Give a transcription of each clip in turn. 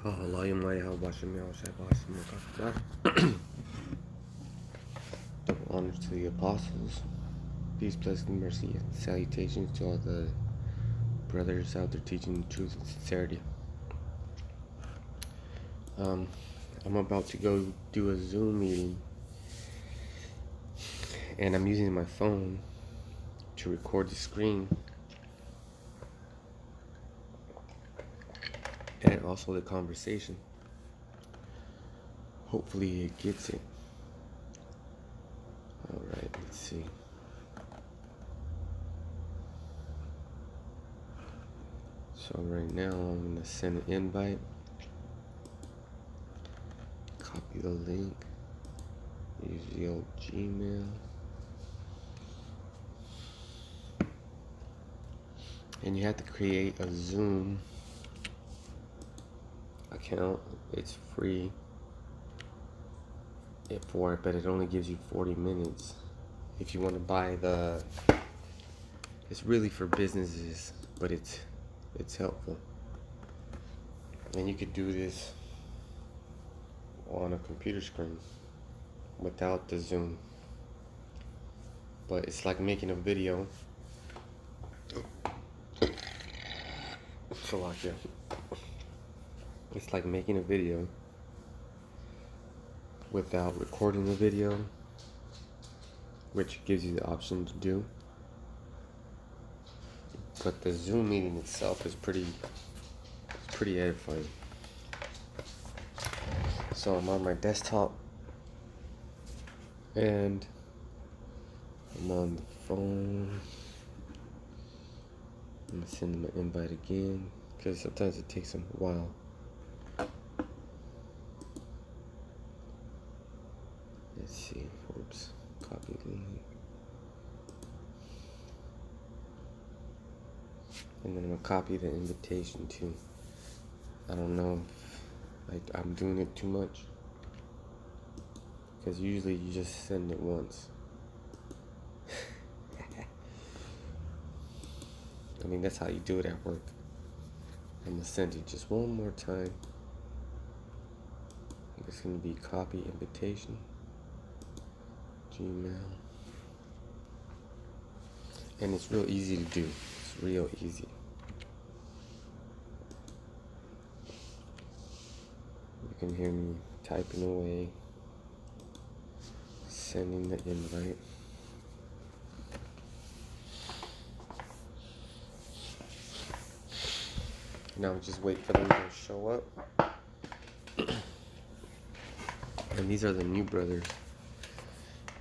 Allah'ım ya başım ya şey başım ya. Double honors to the apostles. Peace, blessing, mercy, and salutations to all the brothers out there teaching the truth and sincerity. I'm about to go do a Zoom meeting, and I'm using my phone to record the screen and also the conversation. Hopefully it gets it. Alright, let's see. So right now I'm going to send an invite, copy the link, use the old Gmail, and you have to create a Zoom account. It's free for it, but it only gives you 40 minutes. If you want to buy it's really for businesses, but it's helpful. And you could do this on a computer screen without the Zoom. But it's like making a video. It's like making a video without recording the video, which gives you the option to do. But the Zoom meeting itself is pretty edifying. So I'm on my desktop and I'm on the phone. I'm gonna send them an invite again because sometimes it takes them a while. Let's see. Oops. Copy link. And then I'm gonna copy the invitation too. I don't know if I'm doing it too much, because usually you just send it once. I mean, that's how you do it at work. I'm gonna send it just one more time. It's gonna be copy invitation, Gmail, and it's real easy to do. It's real easy. You can hear me typing away, sending the invite. Now just wait for them to show up. And these are the new brothers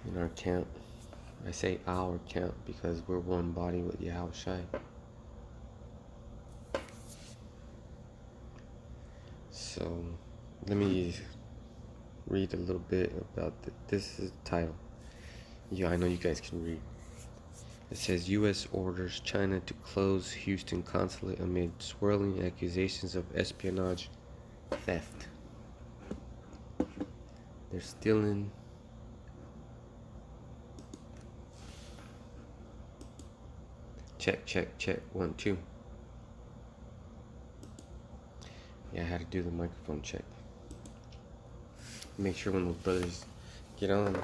in our camp. I say our camp because we're one body with ahchyam. So let me read a little bit about this is the title. Yeah, I know you guys can read. It says, U.S. orders China to close Houston consulate amid swirling accusations of espionage theft. They're stealing check 1 2. Yeah, I had to do the microphone check. Make sure when those brothers get on,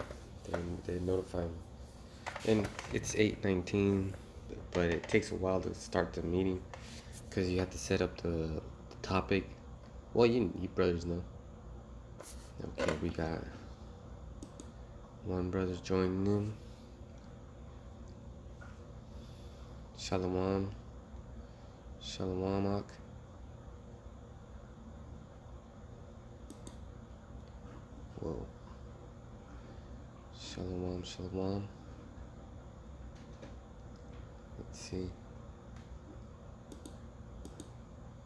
they notify me. And it's 8:19, but it takes a while to start the meeting because you have to set up the topic. Well, you brothers know. Okay, we got one brother joining in. Shalom. Shalomak. Whoa. Shalom. Let's see.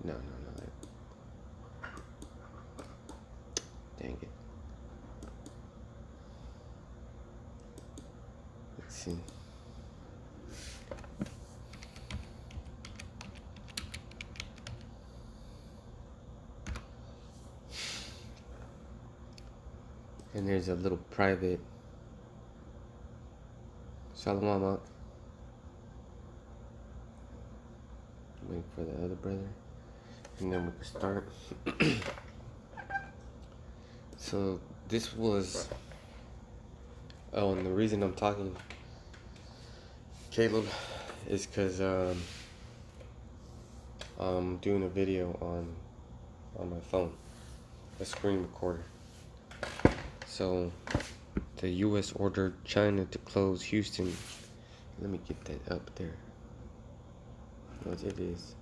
No. Dang it. Let's see. And there's a little private Shalom. Wait for the other brother. and then we can start. So this was, oh, and the reason I'm talking Caleb is because I'm doing a video on my phone, a screen recorder. So the U.S. ordered China to close Houston. Let me get that up there. What it is.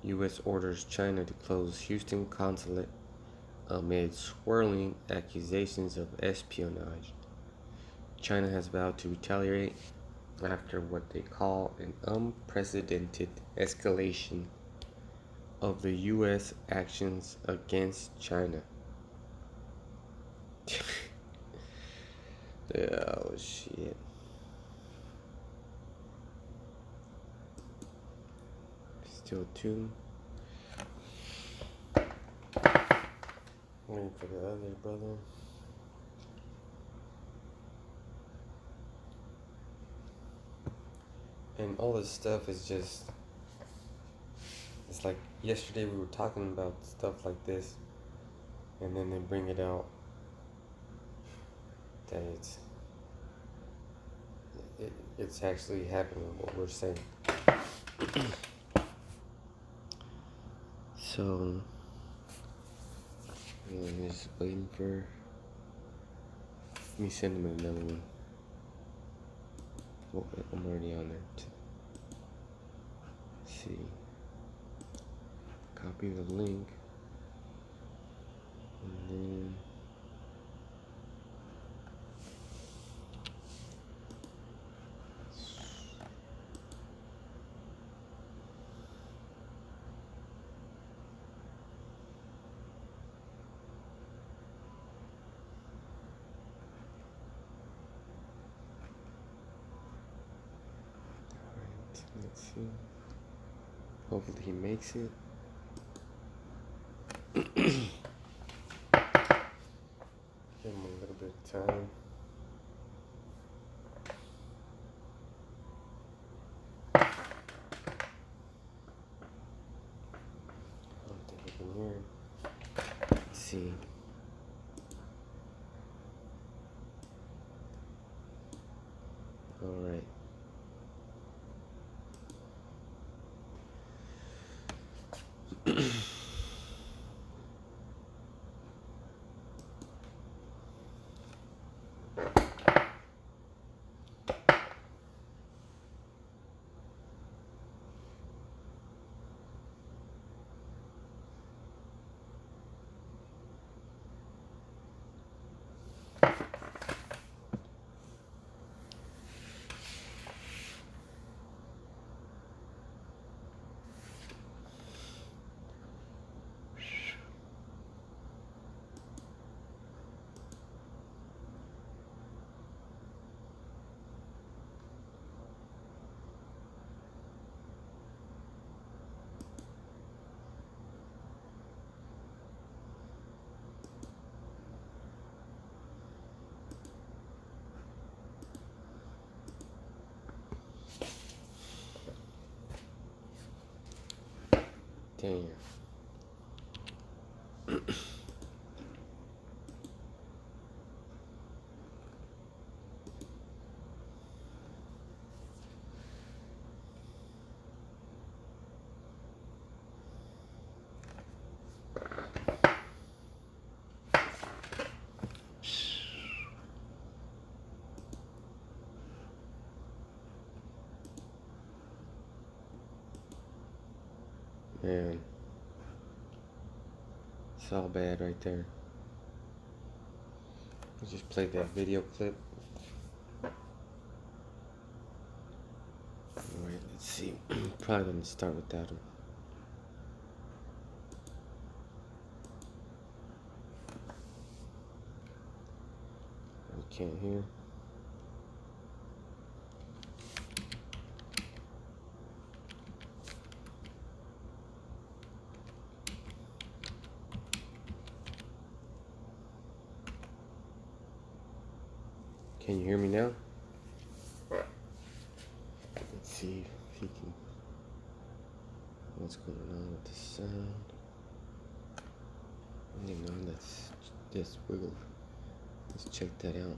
U.S. orders China to close Houston consulate amid swirling accusations of espionage. China has vowed to retaliate after what they call an unprecedented escalation of the U.S. actions against China. Oh shit. Still tuned. Waiting for the other brother. And all this stuff is just, it's like yesterday we were talking about stuff like this, and then they bring it out that it's actually happening, what we're saying. So I'm just waiting for me send him another one. Oh, I'm already on there. Let's see. Copy the link. And then let's see. Hopefully he makes it. Give him a little bit of time. I don't think I can hear him. Let's see. All right. Damn. Man, it's all bad right there. I just played that video clip. Alright, let's see. Probably gonna start with that one. I can't hear. Can you hear me now? Let's see if he can. What's going on with the sound? Let's just wiggle. Let's check that out.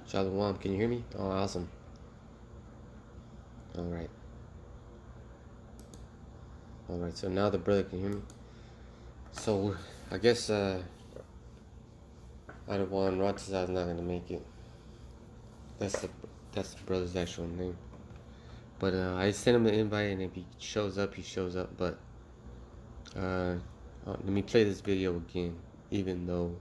Shalom, can you hear me? Oh, awesome. Alright, so now the brother can hear me. So, I guess, Adawan Ratazar is not going to make it. That's the brother's actual name. But, I sent him an invite, and if he shows up, he shows up. But, let me play this video again, even though...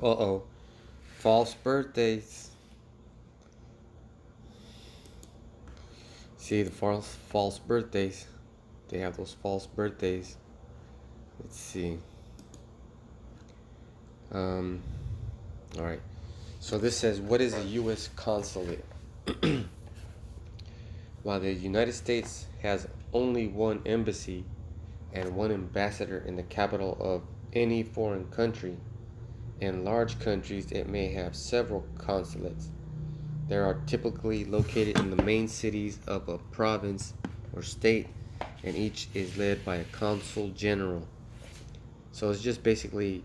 Uh-oh. False birthdays. See the false birthdays. They have those false birthdays. Let's see. Alright. So this says, what is a U.S. consulate? While the United States has only one embassy and one ambassador in the capital of any foreign country, in large countries it may have several consulates. They are typically located in the main cities of a province or state, and each is led by a consul general. So it's just basically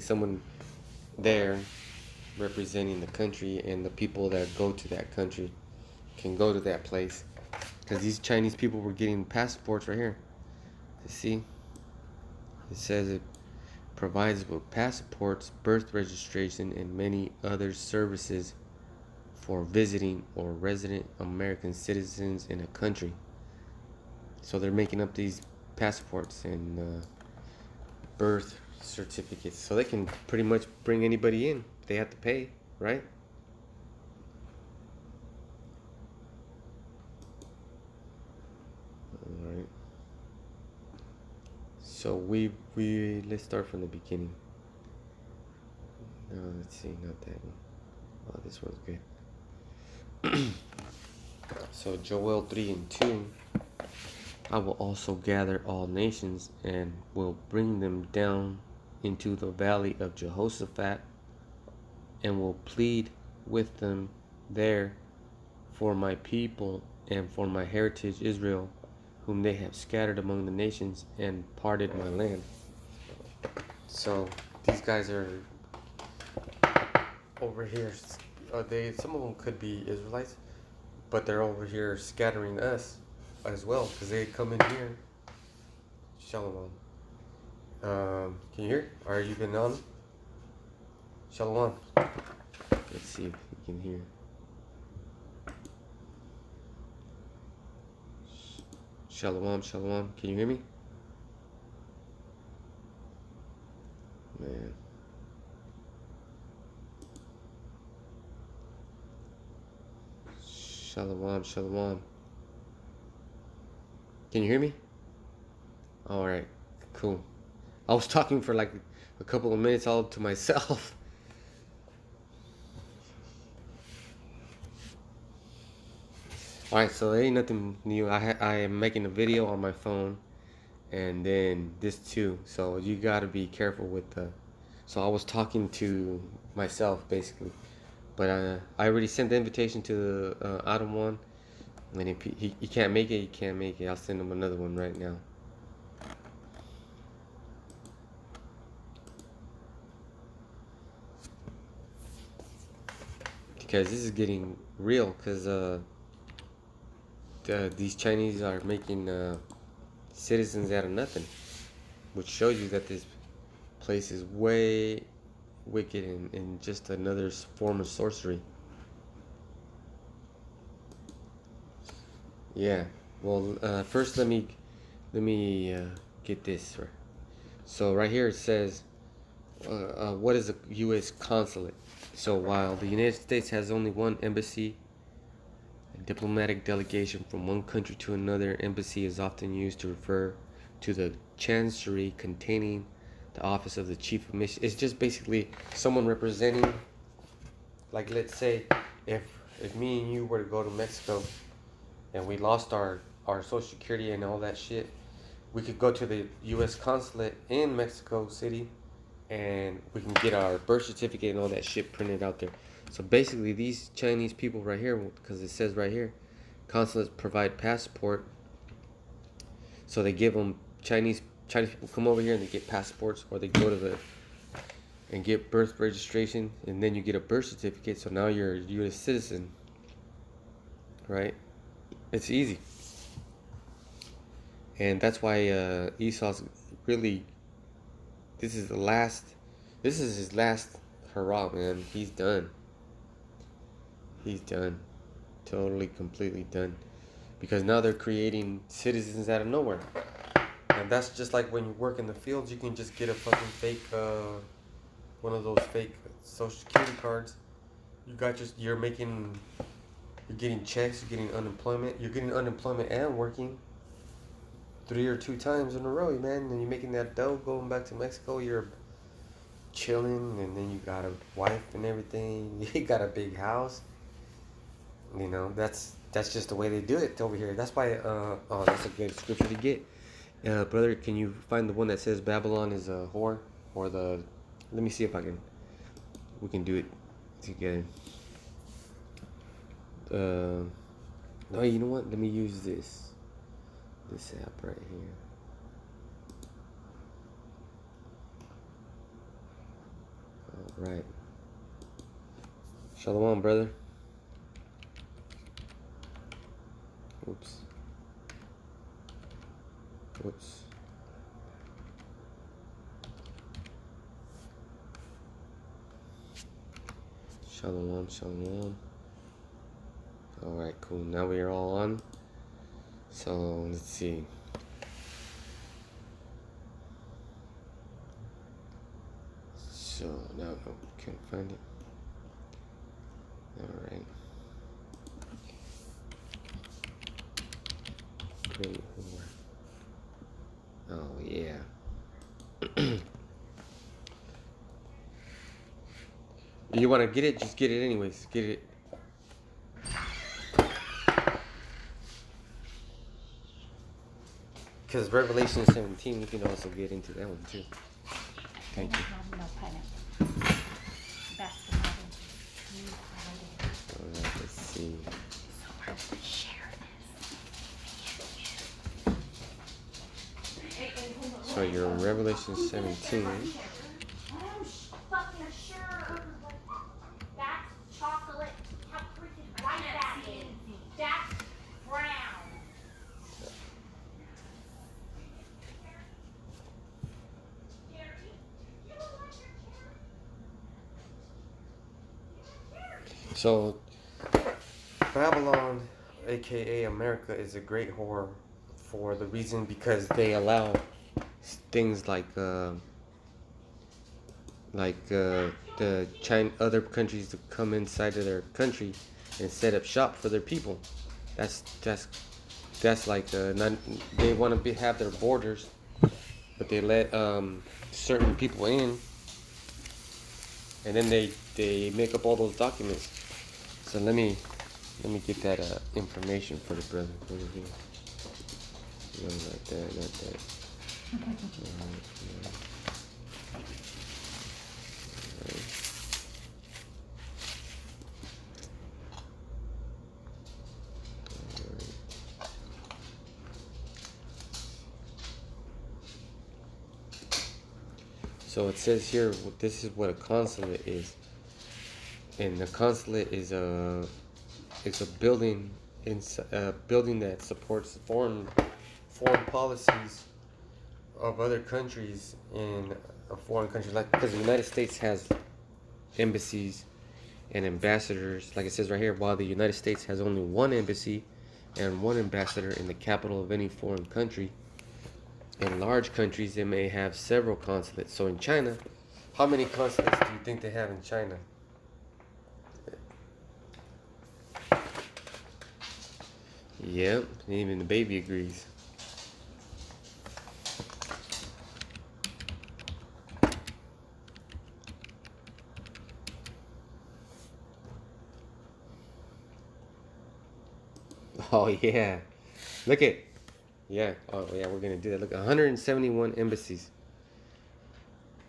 someone there representing the country, and the people that go to that country can go to that place. Because these Chinese people were getting passports right here. You see? It says it provides with passports, birth registration, and many other services for visiting or resident American citizens in a country. So they're making up these passports and birth certificates, so they can pretty much bring anybody in. They have to pay, right? All right. So we let's start from the beginning. No, let's see, not that one. Oh, this one's good. So Joel 3:2. I will also gather all nations and will bring them down into the valley of Jehoshaphat, and will plead with them there for my people and for my heritage Israel, whom they have scattered among the nations and parted my land. So these guys are over here. Some of them could be Israelites, but they're over here scattering us as well, because they come in here. Shalom. Can you hear? Are you been on? Shalom. Let's see if you can hear. Shalom, shalom. Can you hear me? Man. Shalom, shalom. Can you hear me? All right, cool. I was talking for like a couple of minutes all to myself. All right, so there ain't nothing new. I am making a video on my phone, and then this too. So you gotta be careful with the. So I was talking to myself basically, but I already sent the invitation to Adam one, and if he can't make it, he can't make it. I'll send him another one right now. Because this is getting real, because these Chinese are making citizens out of nothing, which shows you that this place is way wicked and just another form of sorcery. Yeah. Well, first let me get this. So right here it says, what is a U.S. consulate? So while the United States has only one embassy, a diplomatic delegation from one country to another embassy is often used to refer to the chancery containing the office of the chief of mission. It's just basically someone representing, like let's say if me and you were to go to Mexico and we lost our social security and all that shit, we could go to the U.S. consulate in Mexico City and we can get our birth certificate and all that shit printed out there. So basically these Chinese people right here, because it says right here, consulates provide passport. So they give them Chinese people come over here and they get passports, or they go to the and get birth registration, and then you get a birth certificate. So now you're a U.S. citizen, right? It's easy, and that's why Esau's really. This is his last hurrah, man. He's done. He's done, totally, completely done, because now they're creating citizens out of nowhere. And that's just like when you work in the fields, you can just get a fucking fake, one of those fake social security cards. You're getting checks, you're getting unemployment and working 3 or 2 times in a row, man. And you're making that dough, going back to Mexico, you're chilling, and then you got a wife and everything. You got a big house. You know, that's just the way they do it over here. That's why, that's a good scripture to get. Brother, can you find the one that says Babylon is a whore? Or let me see if we can do it together. No, you know what? Let me use this app right here. All right. Shalom, brother. Whoops. Shalom. Alright, cool. Now we are all on. So, let's see. So, no, can't find it. Alright. Great whore. Oh, yeah. You want to get it? Just get it anyways. Get it. Because Revelation 17, you can also get into that one too. Thank you. Alright, let's see. So you're in Revelation 17. So, Babylon, aka America, is a great whore for the reason because they allow things like other countries to come inside of their country and set up shop for their people. That's like they want to have their borders, but they let certain people in, and then they make up all those documents. So let me get that information for the brother. No, not that. So it says here, this is what a consulate is. And the consulate is a building that supports foreign policies of other countries in a foreign country. Like, because the United States has embassies and ambassadors, like it says right here, while the United States has only one embassy and one ambassador in the capital of any foreign country. In large countries, they may have several consulates. So in China, How many consulates do you think they have in China? Yep, even the baby agrees. Oh yeah, look at, yeah, oh yeah, we're gonna do that. Look, 171 embassies.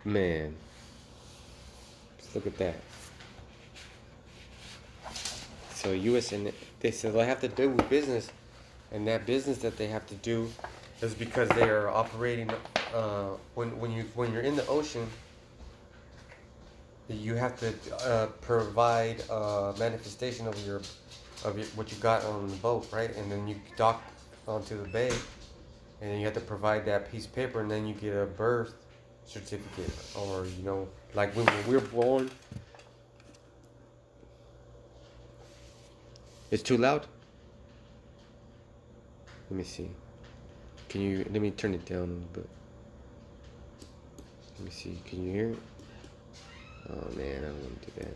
Man, just look at that. So U.S. and they said they have to do with business, and that business that they have to do is because they are operating. When you're in the ocean, you have to provide manifestation of your what you got on the boat, right? And then you dock onto the bay, and then you have to provide that piece of paper, and then you get a birth certificate, or like when we were born. It's too loud. Let me see. Let me turn it down a little bit. Let me see. Can you hear it? Oh man, I don't want to do that.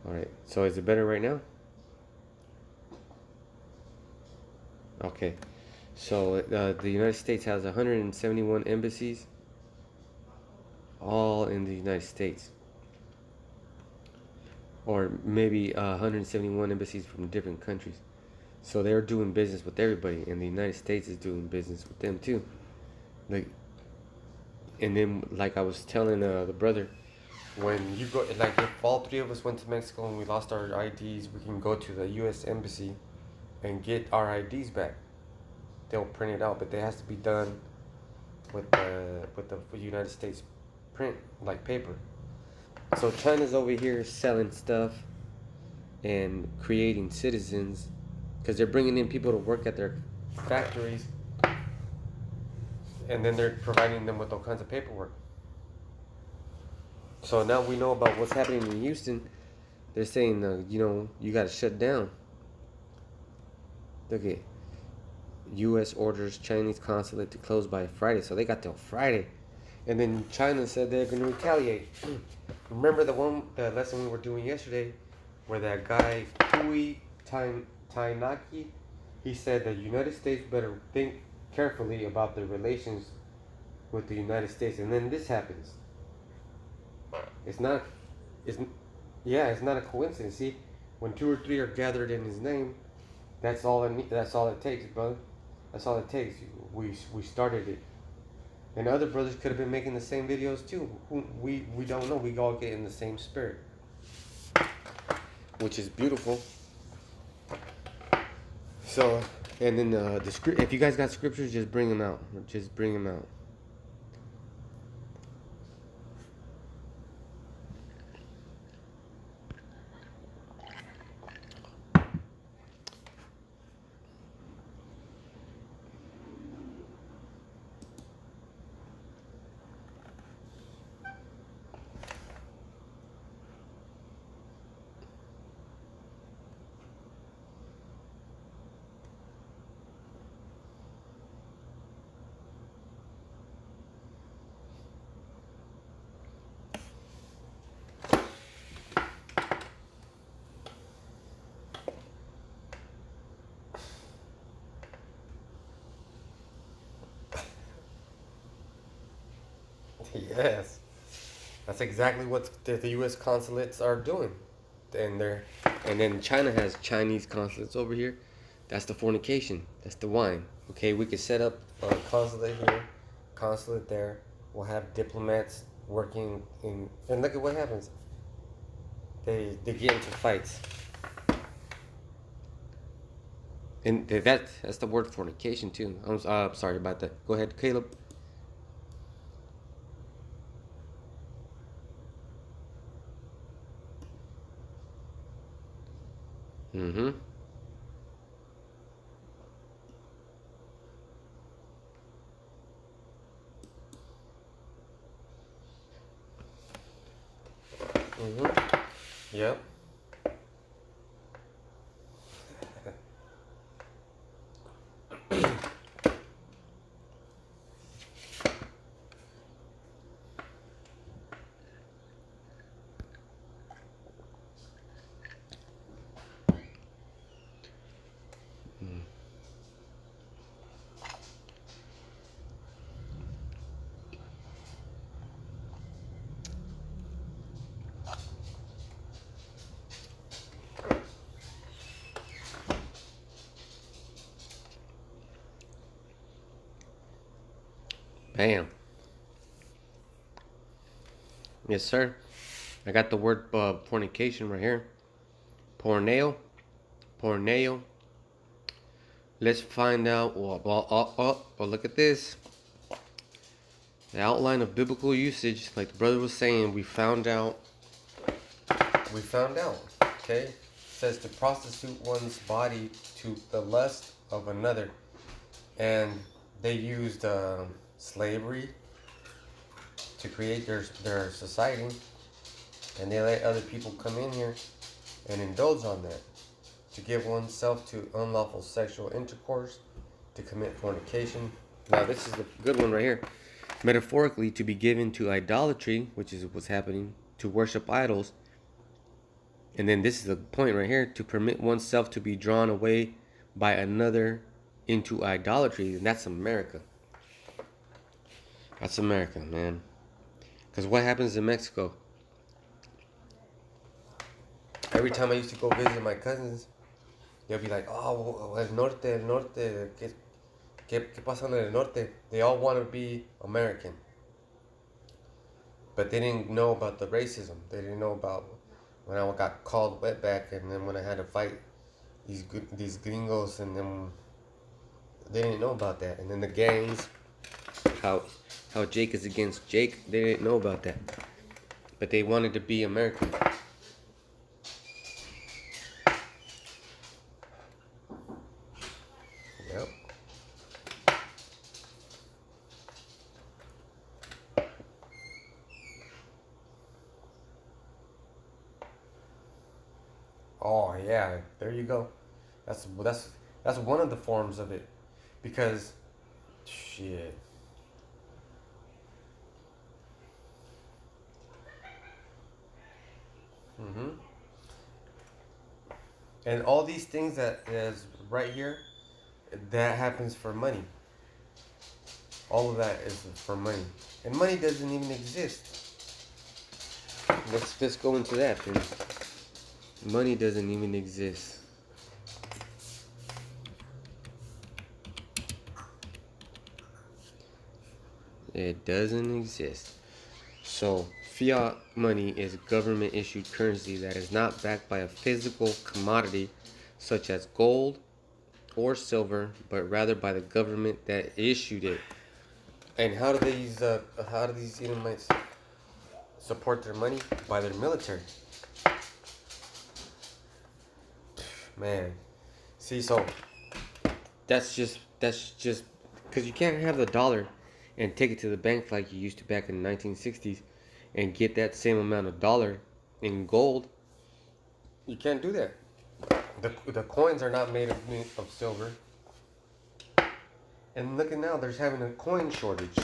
All right. So is it better right now? Okay. So the United States has 171 embassies, all in the United States. Or maybe 171 embassies from different countries. So they're doing business with everybody, and the United States is doing business with them too. Like, and then like I was telling the brother, when you go, like if all three of us went to Mexico and we lost our IDs, we can go to the U.S. embassy and get our IDs back. They'll print it out, but it has to be done with the United States print, like paper. So China's over here selling stuff and creating citizens, because they're bringing in people to work at their factories, and then they're providing them with all kinds of paperwork. So now we know about what's happening in Houston. They're saying, you got to shut down. Look at U.S. orders Chinese consulate to close by Friday. So they got till Friday. And then China said they're going to retaliate. Remember the lesson we were doing yesterday, where that guy, Kui Tainaki, he said the United States better think carefully about their relations with the United States. And then this happens. It's not a coincidence. See, when two or three are gathered in His name, that's all it takes, brother. That's all it takes. We started it, and other brothers could have been making the same videos too. We don't know. We all get in the same spirit, which is beautiful. So, and then the script. If you guys got scriptures, just bring them out. Just bring them out. Yes, that's exactly what the U.S. consulates are doing, and then China has Chinese consulates over here. That's the fornication. That's the wine. Okay, we could set up a consulate here, consulate there. We'll have diplomats working in, and look at what happens. They get into fights, and that's the word fornication too. I'm sorry about that. Go ahead, Caleb. Mm-hmm. Mm-hmm. Yep. Bam. Yes, sir. I got the word fornication right here. Porneo. Porneo. Let's find out. Well, look at this. The outline of biblical usage, like the brother was saying, we found out. Okay? It says to prostitute one's body to the lust of another. And they used slavery to create their society. And they let other people come in here and indulge on that. To give oneself to unlawful sexual intercourse, to commit fornication. Now this is the good one right here. Metaphorically, to be given to idolatry, which is what's happening, to worship idols. And then this is the point right here, to permit oneself to be drawn away by another into idolatry. And that's America. That's America, man. Because what happens in Mexico? Every time I used to go visit my cousins, they'll be like, oh, el norte, ¿qué pasa en el norte? They all want to be American. But they didn't know about the racism. They didn't know about when I got called wetback, and then when I had to fight these gringos, and then they didn't know about that. And then the gangs, how Jake is against Jake, they didn't know about that. But they wanted to be American. Yep. Oh yeah, there you go. That's one of the forms of it, because shit. And all these things that is right here, that happens for money. All of that is for money, and money doesn't even exist. Let's go into that then. Money doesn't even exist. It doesn't exist. So, fiat money is government issued currency that is not backed by a physical commodity such as gold or silver, but rather by the government that issued it. And how do these Edomites support their money? By their military. Man, see, so that's just because you can't have the dollar and take it to the bank like you used to back in the 1960s and get that same amount of dollar in gold. You can't do that. The coins are not made of silver. And look at now, there's having a coin shortage.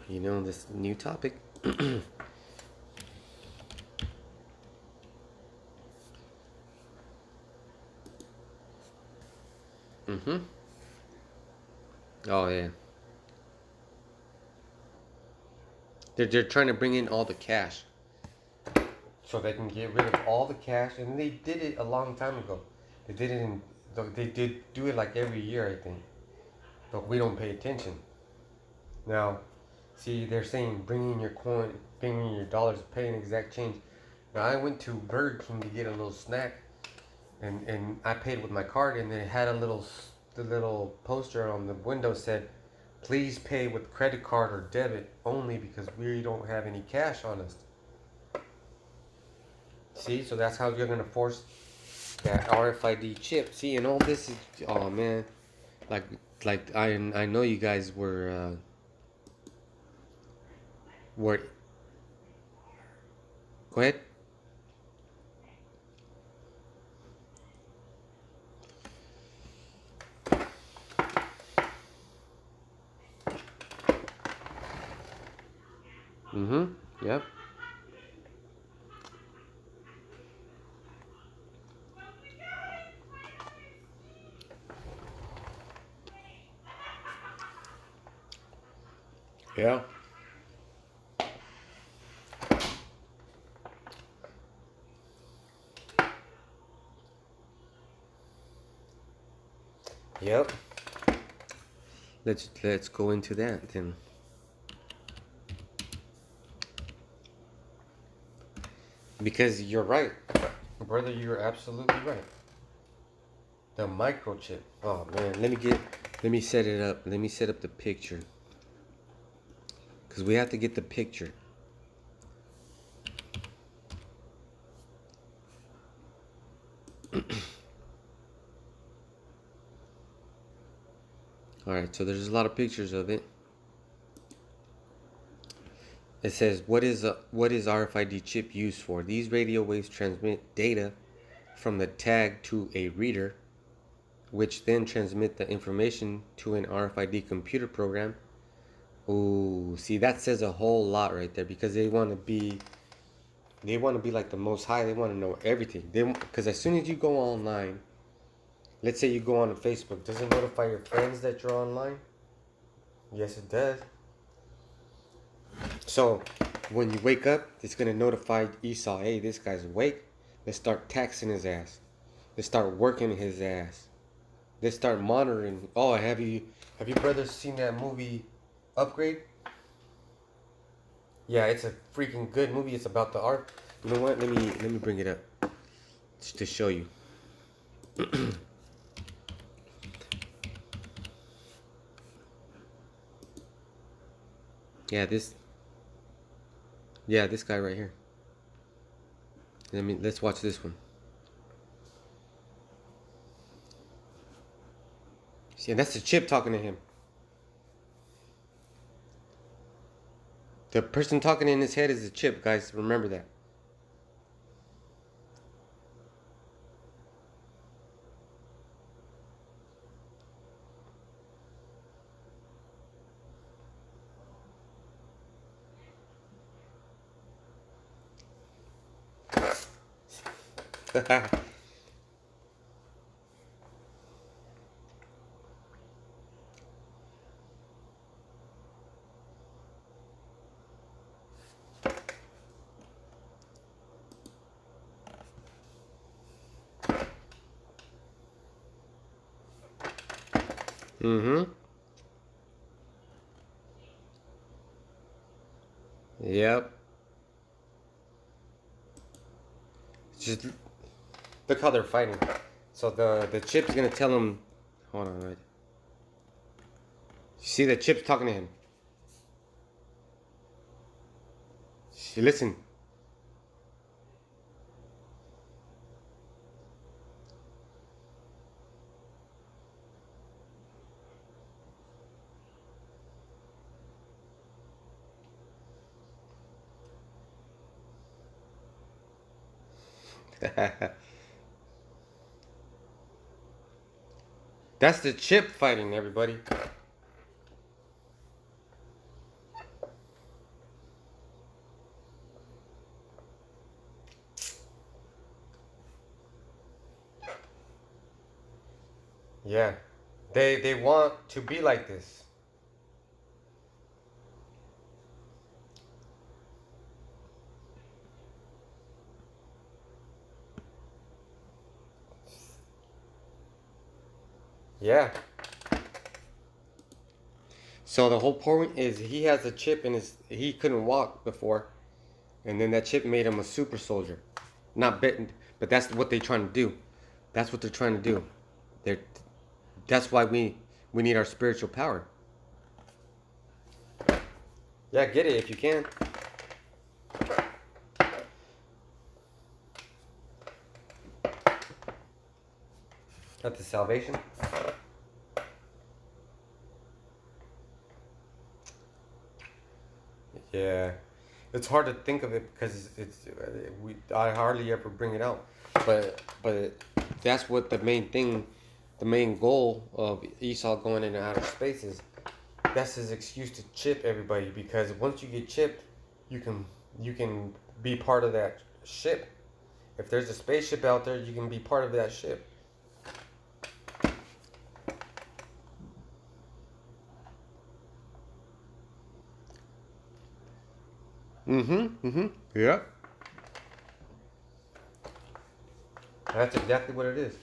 You know, this new topic. Oh yeah. They're trying to bring in all the cash, so they can get rid of all the cash, and they did it a long time ago. They did do it like every year, I think, but we don't pay attention. Now, see, they're saying bring in your coin, bring in your dollars, pay an exact change. Now I went to Burger King to get a little snack, and I paid with my card, and they had the little poster on the window said, please pay with credit card or debit only because we don't have any cash on us. See, so that's how you're gonna force that RFID chip. See, and all this is, oh man, like I know you guys were go ahead. Yep. Yeah. Yep. let's go into that then. Because you're right, brother. You're absolutely right. The microchip. Oh man, let me set it up. Let me set up the picture. Because we have to get the picture. Alright, so there's a lot of pictures of it. It says, what is RFID chip used for? These radio waves transmit data from the tag to a reader, which then transmit the information to an RFID computer program. Ooh, see, that says a whole lot right there, because they want to be like the most high. They want to know everything. Because as soon as you go online, let's say you go on Facebook, does it notify your friends that you're online? Yes, it does. So when you wake up, it's gonna notify Esau, hey, this guy's awake. Let's start taxing his ass. Let's start working his ass. Let's start monitoring. Oh, have you brothers seen that movie Upgrade? Yeah, it's a freaking good movie. It's about the art. You know what? Let me bring it up just to show you. Yeah, this guy right here. Let's watch this one. See, that's the chip talking to him. The person talking in his head is the chip, guys. Remember that. Mm-hmm. Yep. Just look how they're fighting. So the chip's gonna tell him. Hold on, right. You see the chip's talking to him. Listen. That's the chip fighting, everybody. Yeah. They want to be like this. Yeah. So the whole point is he has a chip in his. He couldn't walk before, and then that chip made him a super soldier. Not bitten, but that's what they're trying to do. That's what they're trying to do. They're. That's why we need our spiritual power. Yeah, get it if you can. That's the salvation. Yeah, it's hard to think of it because I hardly ever bring it out, but that's what the main thing, the main goal of Esau going into outer space is. That's his excuse to chip everybody, because once you get chipped, you can be part of that ship. If there's a spaceship out there, you can be part of that ship. Mm-hmm. Mm-hmm. Yeah. That's exactly what it is.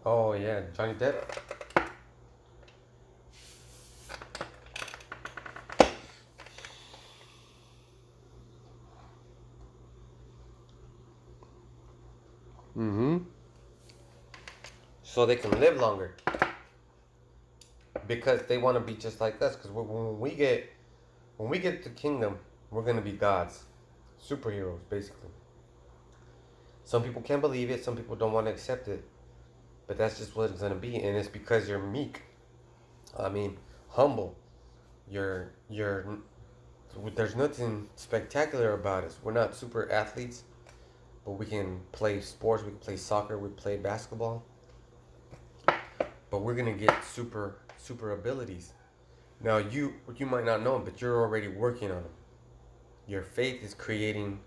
Oh yeah, Johnny Depp. Mm-hmm. So they can live longer. Because they want to be just like us. Because when we get the kingdom, we're gonna be gods, superheroes, basically. Some people can't believe it. Some people don't want to accept it. But that's just what it's gonna be, and it's because you're meek. I mean, humble. You're. There's nothing spectacular about us. We're not super athletes, but we can play sports. We can play soccer. We play basketball. But we're gonna get super abilities. Now you might not know them, but you're already working on them. Your faith is creating.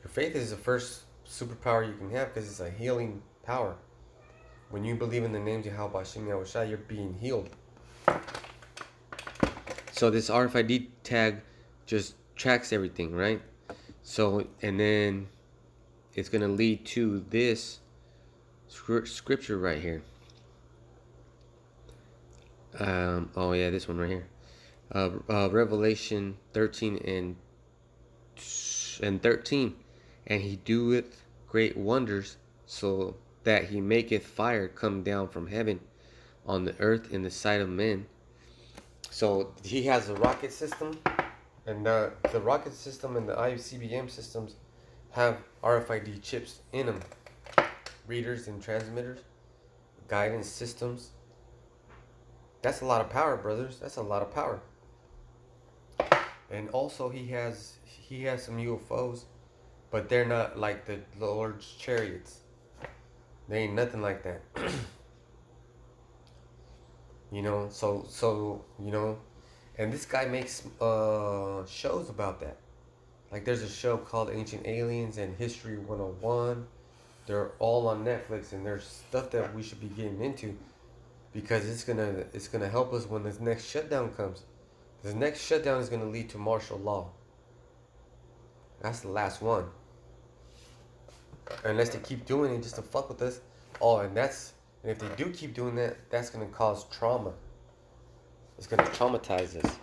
Your faith is the first superpower you can have because it's a healing power. When you believe in the names of ahchyam, you're being healed. So this RFID tag just tracks everything, right? So, and then it's going to lead to this scripture right here. Oh yeah, this one right here. Revelation 13 and 13. And he doeth great wonders, so that he maketh fire come down from heaven on the earth in the sight of men. So he has a rocket system, and the rocket system and the ICBM systems have RFID chips in them, readers and transmitters, guidance systems. That's a lot of power, brothers. That's a lot of power. And also he has some UFOs, but they're not like the Lord's chariots. They ain't nothing like that. You know, so you know, and this guy makes shows about that. Like there's a show called Ancient Aliens and History 101. They're all on Netflix, and there's stuff that we should be getting into because it's gonna help us when this next shutdown comes. This next shutdown is gonna lead to martial law. That's the last one. Unless they keep doing it just to fuck with us. Oh, and if they do keep doing that, that's gonna cause trauma. It's gonna traumatize us.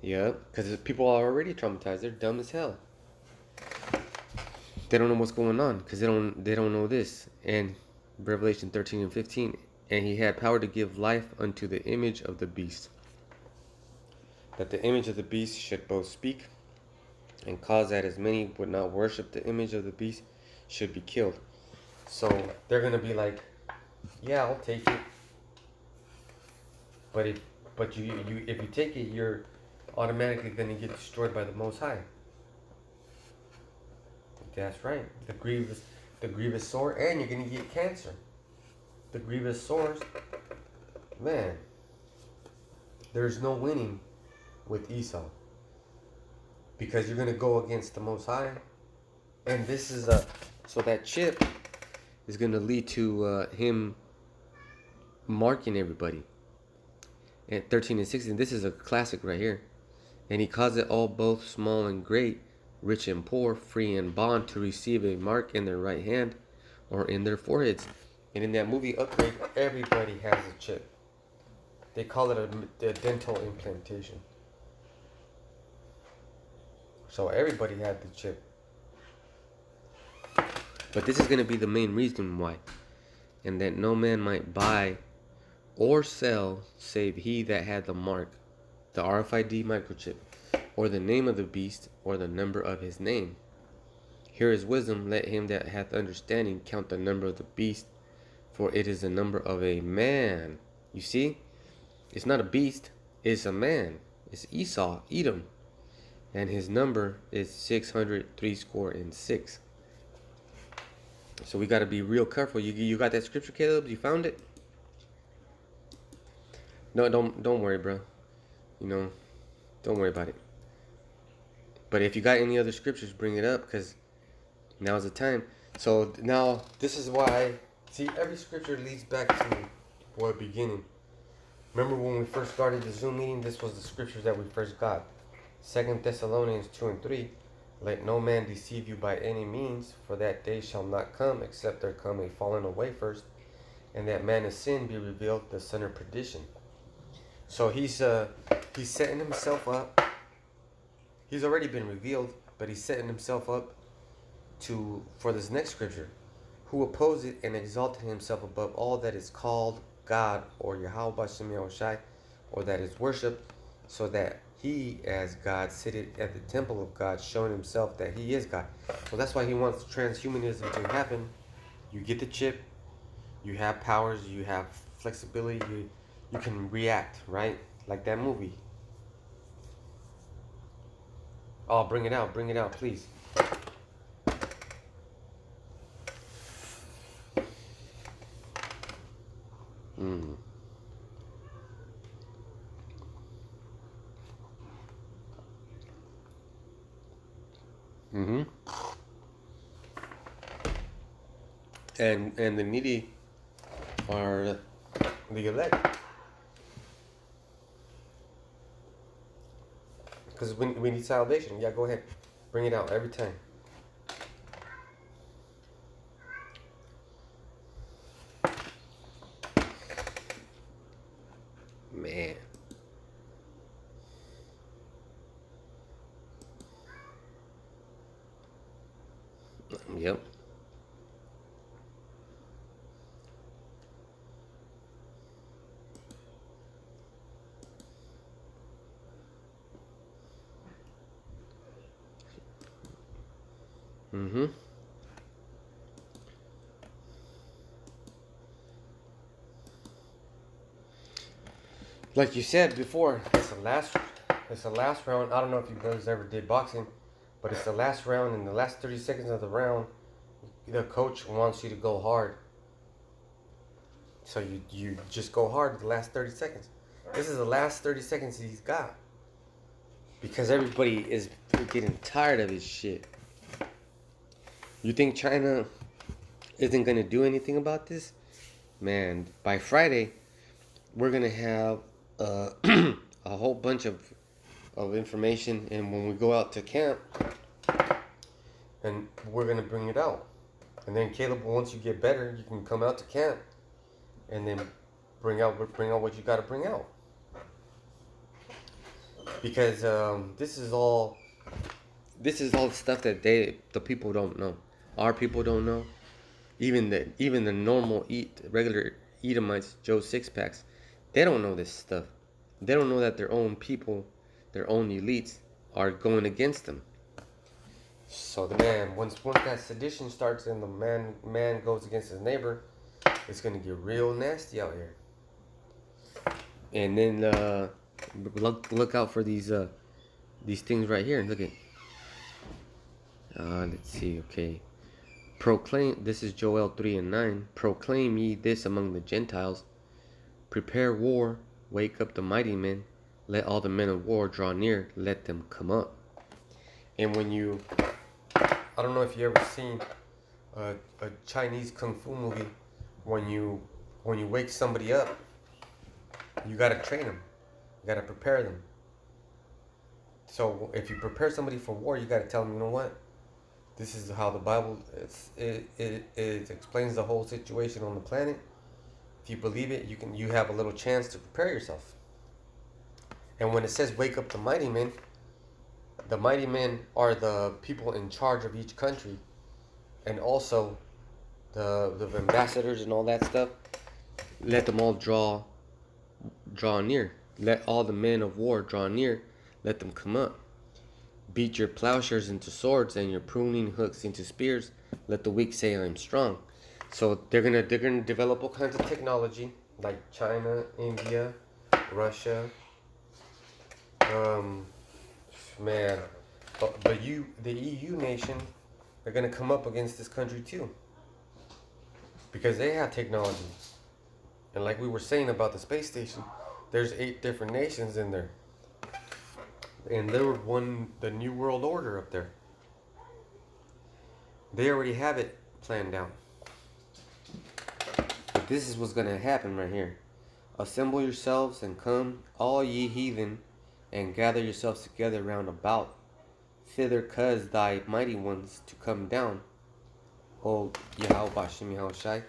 Yeah, because people are already traumatized. They're dumb as hell. They don't know what's going on because they don't know this. And Revelation 13 and 15, and he had power to give life unto the image of the beast, that the image of the beast should both speak and cause that as many would not worship the image of the beast should be killed. So they're gonna be like, yeah, I'll take it. But if you take it, you're automatically gonna get destroyed by the Most High. That's right. The grievous sore, and you're gonna get cancer. The grievous sores, man. There's no winning with Esau because you're gonna go against the Most High, and this is so that chip is gonna lead to him marking everybody. At 13 and 16, this is a classic right here. And he caused it all, both small and great, rich and poor, free and bond, to receive a mark in their right hand or in their foreheads. And in that movie Upgrade, everybody has a chip. They call it a dental implantation. So everybody had the chip. But this is going to be the main reason why. And that no man might buy or sell save he that had the mark, the RFID microchip, or the name of the beast, or the number of his name. Here is wisdom. Let him that hath understanding count the number of the beast, for it is the number of a man. You see? It's not a beast, it's a man. It's Esau, Edom. And his number is 636. So we got to be real careful. You got that scripture, Caleb? You found it? No, don't worry, bro. You know, don't worry about it. But if you got any other scriptures, bring it up, because now's the time. So now, this is why, see, every scripture leads back to the beginning. Remember when we first started the Zoom meeting, this was the scriptures that we first got. 2 Thessalonians 2 and 3. Let no man deceive you by any means, for that day shall not come, except there come a falling away first, and that man of sin be revealed, the son of perdition. So he's setting himself up. He's already been revealed, but he's setting himself up for this next scripture. Who opposed it and exalted himself above all that is called God, or Yahweh Bashem Yahushai, or that is worshipped, so that he as God sitteth at the temple of God, showing himself that he is God. So that's why he wants transhumanism to happen. You get the chip, you have powers, you have flexibility, you can react, right? Like that movie. Oh, bring it out, please. Mm-hmm. And the needy are the elect. Because we need salvation. Yeah, go ahead. Bring it out every time. Man. Yep. Mm-hmm. Like you said before, it's the last round. I don't know if you guys ever did boxing, but it's the last round. In the last 30 seconds of the round, the coach wants you to go hard. So you just go hard the last 30 seconds. This is the last 30 seconds he's got. Because everybody is getting tired of his shit. You think China isn't going to do anything about this? Man, by Friday, we're going to have a whole bunch of information. And when we go out to camp, and we're going to bring it out. And then Caleb, once you get better, you can come out to camp and then bring out what you got to bring out. Because this is all stuff that the people don't know. Our people don't know. Even the normal regular Edomites, Joe Sixpacks, they don't know this stuff. They don't know that their own people, their own elites, are going against them. So the man, once that sedition starts and the man goes against his neighbor, it's gonna get real nasty out here. And then look out for these things right here. Look at. Let's see. Okay. Proclaim. This is Joel 3:9. Proclaim ye this among the Gentiles. Prepare war. Wake up the mighty men. Let all the men of war draw near. Let them come up. And when you, I don't know if you ever seen a Chinese kung fu movie. When you wake somebody up, you gotta train them. You gotta prepare them. So if you prepare somebody for war, you gotta tell them, you know what? This is how the Bible it explains the whole situation on the planet. If you believe it, you have a little chance to prepare yourself. And when it says wake up the mighty men are the people in charge of each country, and also the ambassadors and all that stuff. Let them all draw near. Let all the men of war draw near. Let them come up. Beat your plowshares into swords and your pruning hooks into spears. Let the weak say, I'm strong. So they're gonna develop all kinds of technology, like China, India, Russia. Man, but the EU nation, they're gonna come up against this country too, because they have technology. And like we were saying about the space station, there's 8 different nations in there. And they were the New World Order up there. They already have it planned out. But this is what's going to happen right here. Assemble yourselves and come, all ye heathen, and gather yourselves together round about. Thither cause thy mighty ones to come down. O Yahweh Bashem Yahushai.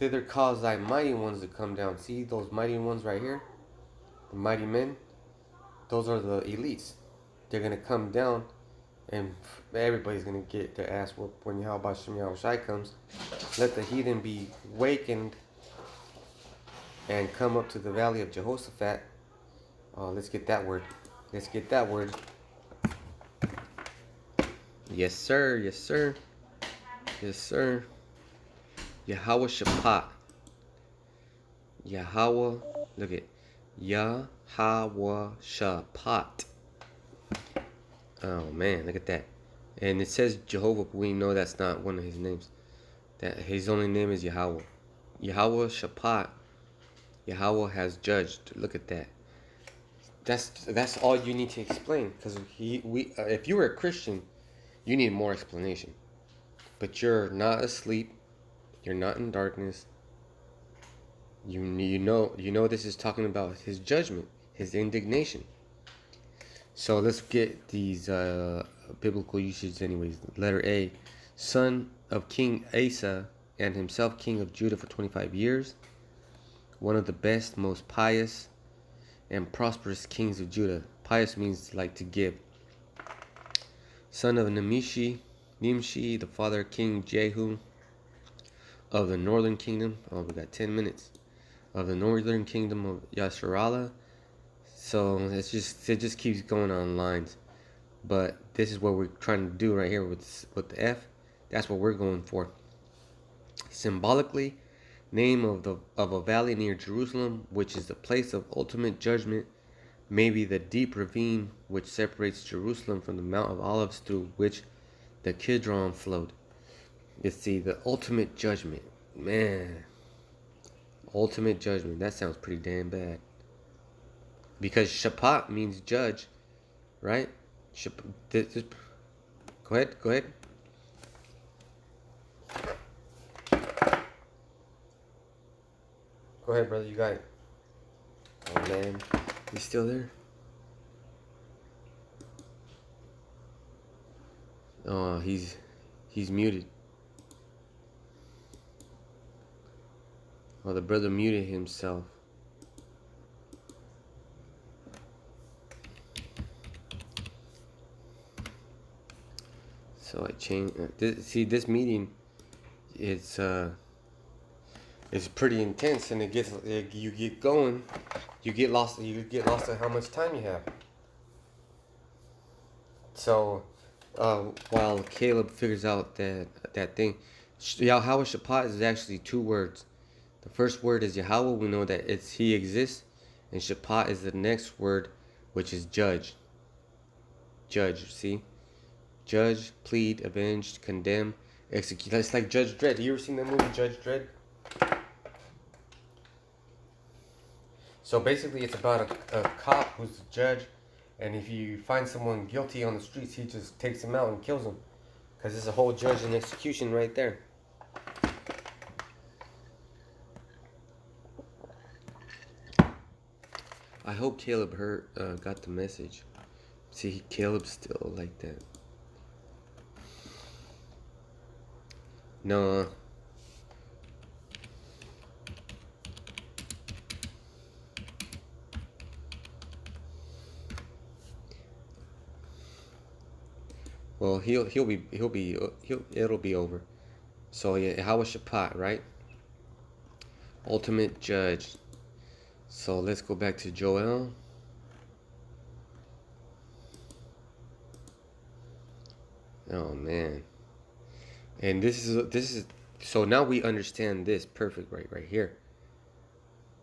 thither cause thy mighty ones to come down. See those mighty ones right here? The mighty men? Those are the elites. They're going to come down, and everybody's going to get their ass whooped when Yahweh Shem Yahweh Shai comes. Let the heathen be wakened and come up to the valley of Jehoshaphat. Let's get that word. Let's get that word. Yes, sir. Yes, sir. Yes, sir. Yahweh Shaphat. Yahweh. Look at Yahweh Shaphat. Oh man, look at that. And it says Jehovah, but we know that's not one of his names. That his only name is Yahweh. Yahweh Shaphat. Yahweh has judged. Look at that. That's all you need to explain. Because if you were a Christian, you need more explanation. But you're not asleep. You're not in darkness. You know this is talking about his judgment, his indignation. So let's get these biblical usages anyways. Letter A, son of King Asa and himself king of Judah for 25 years. One of the best, most pious and prosperous kings of Judah. Pious means like to give. Son of Nimshi, the father King Jehu of the northern kingdom. Oh, we got 10 minutes. Of the northern kingdom of Yasharallah. So it just keeps going on lines. But this is what we're trying to do right here with the F. That's what we're going for. Symbolically, name of a valley near Jerusalem, which is the place of ultimate judgment, maybe the deep ravine which separates Jerusalem from the Mount of Olives through which the Kidron flowed. You see, the ultimate judgment. Man. Ultimate judgment. That sounds pretty damn bad. Because Shaphat means judge, right? Go ahead. Go ahead, brother. You got it. Oh man, he's still there. Oh, he's muted. Oh, the brother muted himself. So I changed. This meeting, it's pretty intense, and you get going, you get lost at how much time you have. So, while Caleb figures out that thing, Yahweh Shaphat is actually two words. The first word is Yahweh. We know that he exists, and Shaphat is the next word, which is judge. Judge, see? Judge, plead, avenge, condemn, execute. It's like Judge Dredd. You ever seen that movie, Judge Dredd? So basically, it's about a cop who's a judge, and if you find someone guilty on the streets, he just takes them out and kills them. Because it's a whole judge and execution right there. I hope Caleb got the message. See, Caleb's still like that. No. Well, it'll be over. So yeah, how was Shaphat, right? Ultimate judge. So let's go back to Joel. Oh man. And this is so now we understand this perfect right here.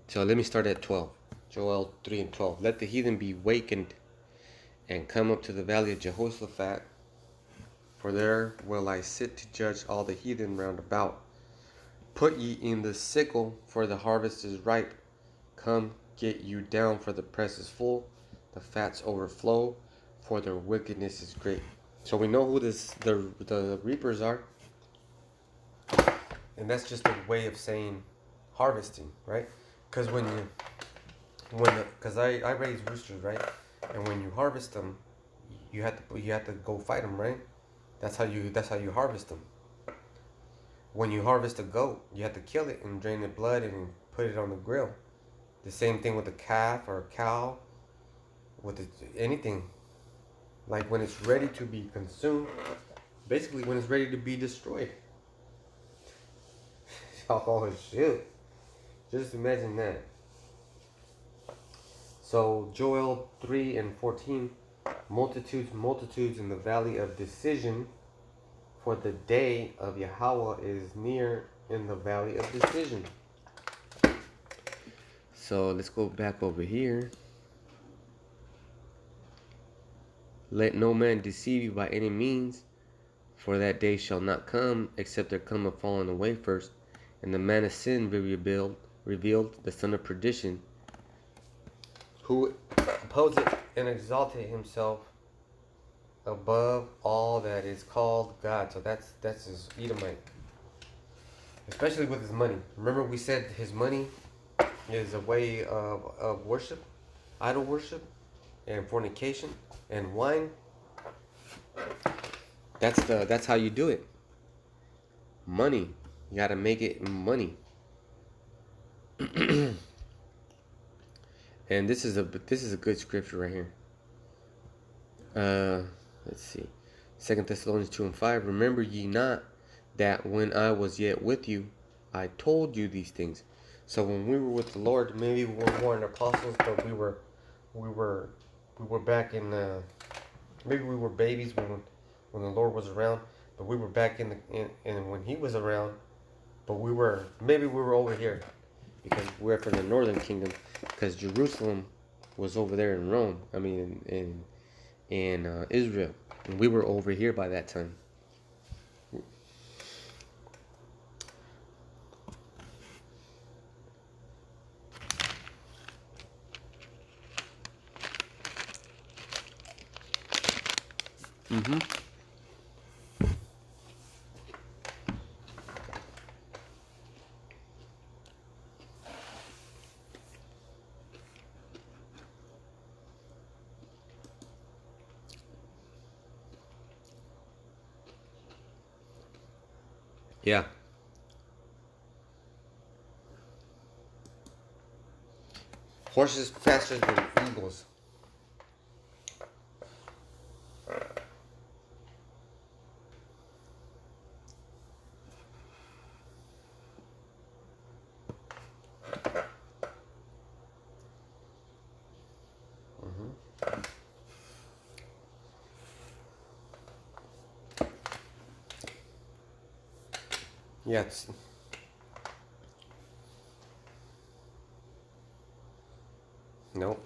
So let me start at 12. Joel 3 and 12. Let the heathen be wakened and come up to the valley of Jehoshaphat, for there will I sit to judge all the heathen round about. Put ye in the sickle, for the harvest is ripe. Come, get you down, for the press is full. The fats overflow, for their wickedness is great. So we know who the reapers are. And that's just a way of saying harvesting, right? Because I raise roosters, right? And when you harvest them, you have to go fight them, right? That's how you harvest them. when you harvest a goat, you have to kill it and drain the blood and put it on the grill. The same thing with a calf or a cow, with anything. Like when it's ready to be consumed, basically when it's ready to be destroyed. Oh shit. Just imagine that. So Joel 3:14, multitudes, multitudes in the valley of decision, for the day of Yahweh is near in the valley of decision. So let's go back over here. Let no man deceive you by any means, for that day shall not come, except there come a falling away first, and the man of sin be revealed, the son of perdition, who opposed and exalted himself above all that is called God. So that's his Edomite. Especially with his money. Remember we said his money is a way of worship, idol worship, and fornication, and wine. That's how you do it. Money. You gotta make it money. And this is a good scripture right here. Let's see. 2 Thessalonians 2:5. Remember ye not that when I was yet with you, I told you these things. So when we were with the Lord, maybe we weren't apostles, but we were back in maybe we were babies when the Lord was around, but we were back in when He was around, but we were over here because we're from the northern kingdom, because Jerusalem was over there in Rome. I mean in Israel, and we were over here by that time. Yeah. Horses faster than eagles. Yeah. Nope.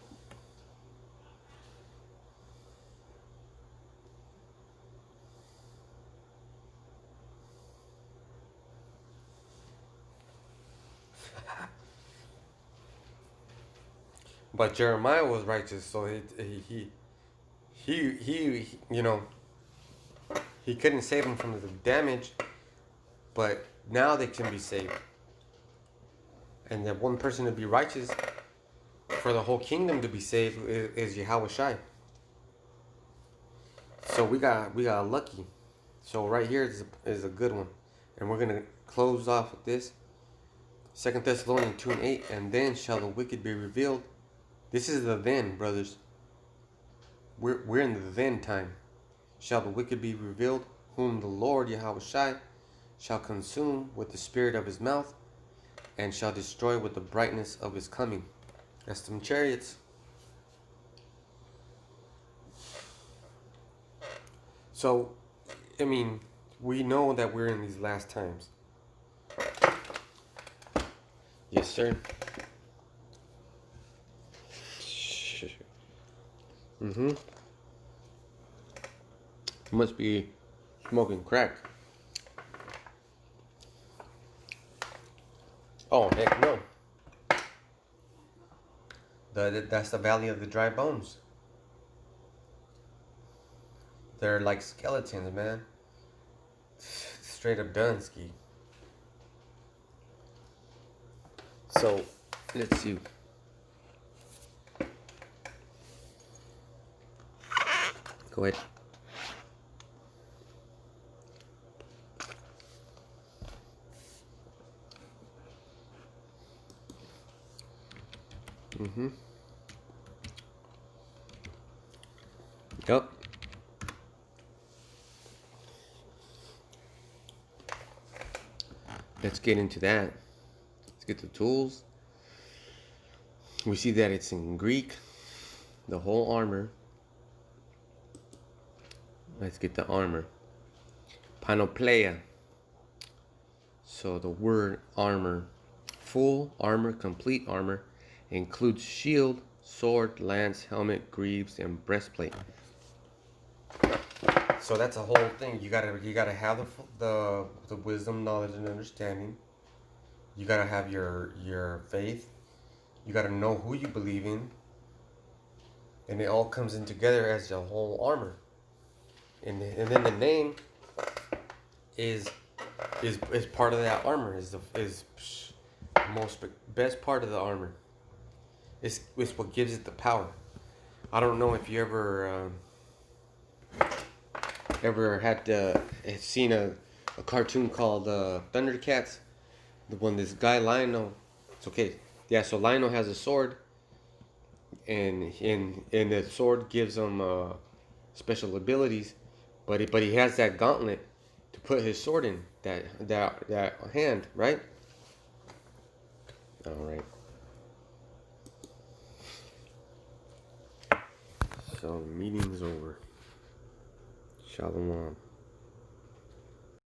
But Jeremiah was righteous, so he you know, he couldn't save them from the damage, but now they can be saved. And that one person to be righteous for the whole kingdom to be saved is Yahweh Shai. So we got lucky. So right here is a good one, and we're gonna close off with this. 2 Thessalonians 2:8, and then shall the wicked be revealed. This is the then, brothers. We're in the then time. Shall the wicked be revealed, whom the Lord Yahweh Shai shall consume with the spirit of his mouth, and shall destroy with the brightness of his coming. That's them chariots. So, I mean, we know that we're in these last times. Yes, sir. Must be smoking crack. Oh, heck no. That's the valley of the dry bones. They're like skeletons, man. Straight up Dunsky. So, let's see. Go ahead. Mm-hmm. Yep. Let's get into that. Let's get the tools. We see that it's in Greek, the whole armor. Let's get the armor. Panopleia. So the word armor, full armor, complete armor, includes shield, sword, lance, helmet, greaves, and breastplate. So that's a whole thing. You gotta have the wisdom, knowledge, and understanding. You gotta have your faith. You gotta know who you believe in, and it all comes in together as a whole armor. And then the name is part of that armor. Is the most best part of the armor. It's what gives it the power. I don't know if you ever had seen a cartoon called Thundercats. The one, this guy Lionel. It's okay. Yeah, so Lionel has a sword, and the sword gives him special abilities, but he has that gauntlet to put his sword in that hand, right? All right. So meeting's over. Shalom.